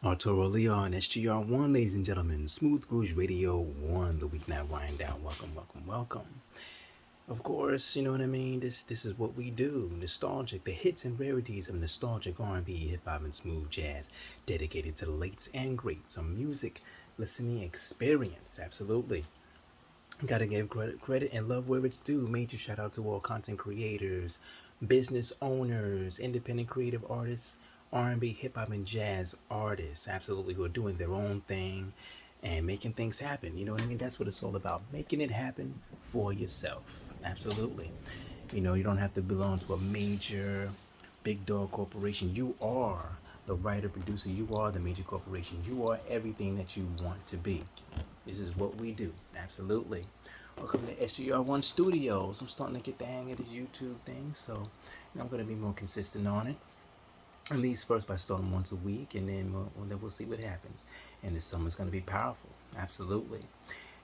Arturo Leon, SGR1, ladies and gentlemen, Smooth Grooves Radio 1, the weeknight wind down. Welcome, welcome, welcome. Of course, you know what I mean? This is what we do. Nostalgic, the hits and rarities of nostalgic R&B, hip-hop, and smooth jazz, dedicated to the lates and greats, a music listening experience. Absolutely. Gotta give credit and love where it's due. Major shout out to all content creators, business owners, independent creative artists, R&B, hip hop, and jazz artists. Absolutely, who are doing their own thing and making things happen. You know what I mean? That's what it's all about. Making it happen for yourself. Absolutely. You don't have to belong to a major big dog corporation. You are the writer, producer. You are the major corporation. You are everything that you want to be. This is what we do. Absolutely. Welcome to SGR1 Studios. I'm starting to get the hang of this YouTube thing, so I'm going to be more consistent on it. At least first by starting once a week, and then we'll see what happens. And this summer's going to be powerful. Absolutely.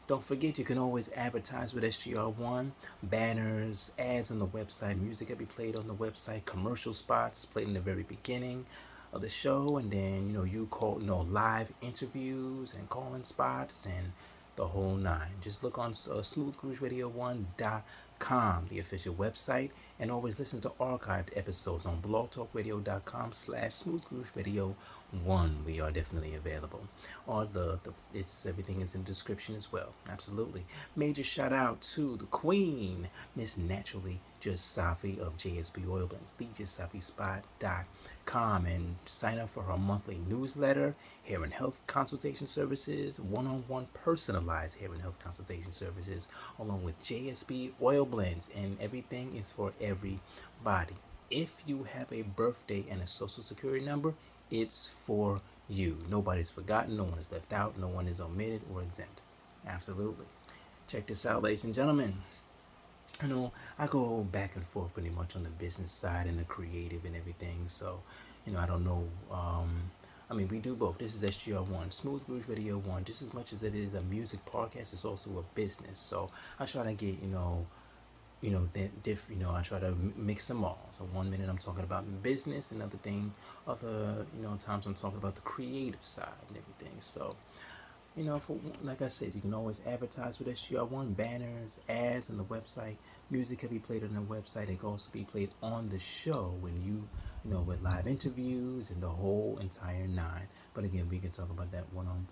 Don't forget, you can always advertise with SGR1, banners, ads on the website, music that be played on the website, commercial spots played in the very beginning of the show, and then you call live interviews and calling spots and the whole nine. Just look on smoothcruiseradio1.com, the official website, and always listen to archived episodes on blogtalkradio.com/smoothcruiseradio1. We are definitely available. Or it's everything is in the description as well. Absolutely. Major shout out to the Queen, Miss Naturally Just Safi of JSB Oil Blends, thejustsafispot.com, and sign up for her monthly newsletter, hair and health consultation services, one-on-one personalized hair and health consultation services, along with JSB Oil Blends, and everything is for everybody. If you have a birthday and a social security number, it's for you. Nobody's forgotten, no one is left out, no one is omitted or exempt. Absolutely. Check this out, ladies and gentlemen. I go back and forth pretty much on the business side and the creative and everything. So, I don't know. We do both. This is SGR1, Smooth Grooves Radio 1. Just as much as it is a music podcast, it's also a business. So I try to get, I try to mix them all. So one minute I'm talking about business, another thing, other, times I'm talking about the creative side and everything. So, like I said, you can always advertise with SGR1, banners, ads on the website. Music can be played on the website. It can also be played on the show when with live interviews and the whole entire nine. But again, we can talk about that one-on-one.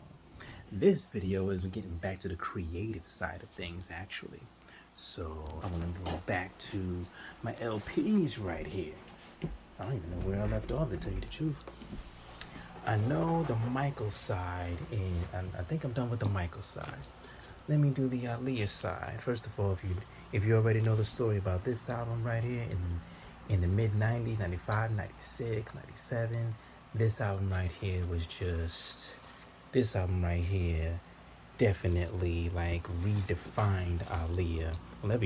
This video is getting back to the creative side of things, actually. So I want to go back to my LPs right here. I don't even know where I left off, to tell you the truth. I know the Michael side, and I think I'm done with the Michael side. Let me do the Aaliyah side. First of all, if you already know the story about this album right here in the mid 90s, 95, 96, 97, this album right here definitely like redefined Aaliyah. Well,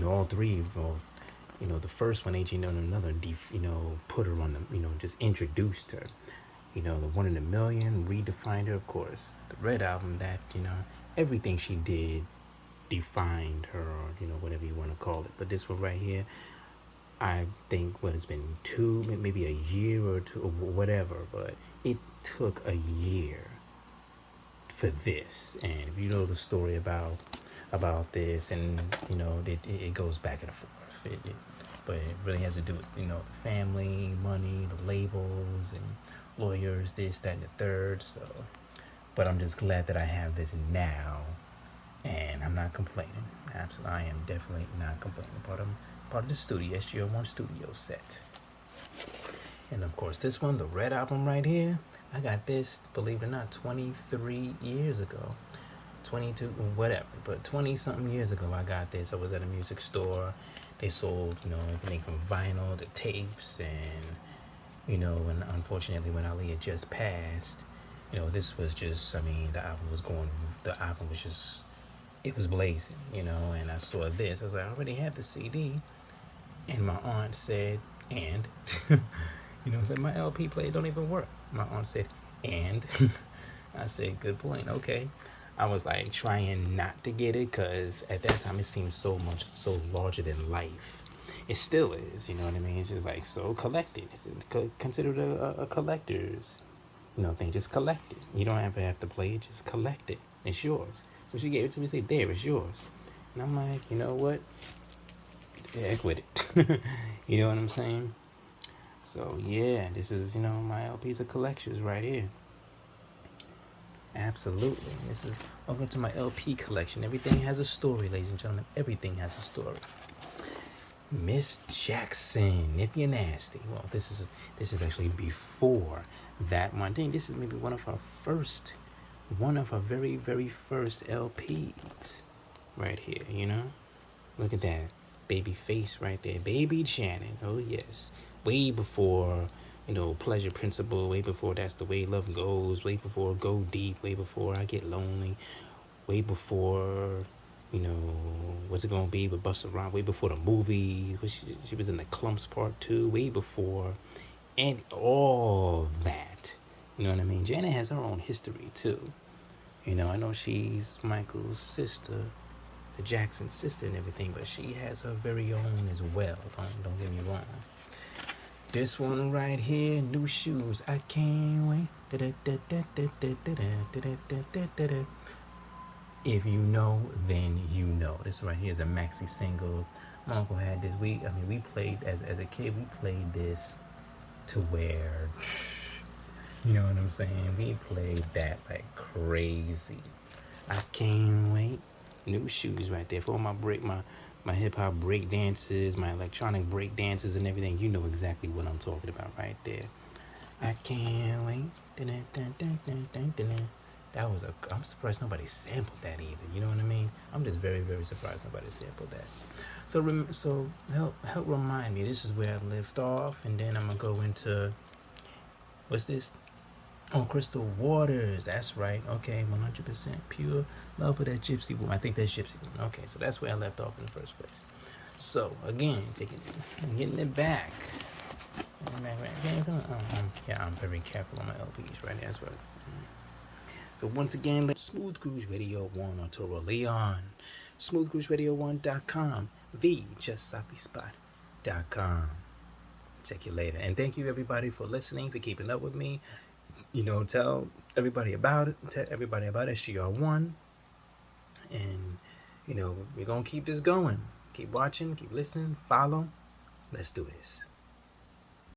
all three, the first one, Ain't You Know Another, put her on the, just introduced her. The One in a Million redefined her, of course. The Red Album, that, everything she did defined her, or, whatever you want to call it. But this one right here, I think it's been maybe a year or two, or whatever, but it took a year for this. And if you know the story about this, and, it goes back and forth. But it really has to do with, the family, money, the labels, and lawyers, this, that, and the third. So, but I'm just glad that I have this now, and I'm not complaining. Absolutely, I am definitely not complaining. Part of the studio, SGR1 studio set. And of course, this one, the Red Album right here, I got this, believe it or not, 23 years ago. 22, whatever, but 20 something years ago I got this. I was at a music store. They sold, everything from vinyl to tapes, and and unfortunately when Aaliyah just passed, this was just, the album was just, it was blazing, and I saw this. I was like, I already have the CD, and my aunt said, and, said my LP player don't even work. My aunt said, and, I said, good point, okay. I was like trying not to get it, because at that time it seemed so larger than life. It still is, you know what I mean? It's just like so collected. It's considered a collector's thing. Just collect it. You don't ever have to play it. Just collect it. It's yours. So she gave it to me. Say, there, it's yours. And I'm like, you know what? Heck with it. You know what I'm saying? So yeah, this is my LPs of collections right here. Absolutely. This is welcome to my LP collection. Everything has a story, ladies and gentlemen. Everything has a story. Miss Jackson, if you're nasty. Well, this is actually before that one thing. This is maybe one of our very, very first LPs right here, Look at that. Baby face right there. Baby Janet. Oh yes. Way before, Pleasure Principle, way before That's the Way Love Goes, way before Go Deep, way before I Get Lonely, way before, what's it gonna be with Busta Rhymes, way before the movie. She was in the Clumps Part 2, way before, and all that. You know what I mean? Janet has her own history too. I know she's Michael's sister, the Jackson sister and everything, but she has her very own as well. Don't get me wrong. This one right here, New Shoes, I can't wait. If you know, then you know. This right here is a maxi single. My uncle had this. We played as a kid. We played this to where, you know what I'm saying? We played that like crazy. I can't wait. New Shoes right there for all my hip hop break dances, my electronic break dances and everything. You know exactly what I'm talking about right there. I can't wait. I'm surprised nobody sampled that either. You know what I mean? I'm just very, very surprised nobody sampled that. So help remind me. This is where I left off, and then I'm gonna go into what's this? Oh, Crystal Waters. That's right. Okay, 100% pure love for that Gypsy Woman. I think that's Gypsy Woman. Okay, so that's where I left off in the first place. So again, getting it back. Yeah, I'm very careful on my LPs right now as well. So once again, Smooth Cruise Radio 1 Arturo Leon, smoothcruiseradio1.com, thejustsoppyspot.com. Check you later. And thank you everybody for listening, for keeping up with me. Tell everybody about it. Tell everybody about SGR1. And, we're going to keep this going. Keep watching, keep listening, follow. Let's do this.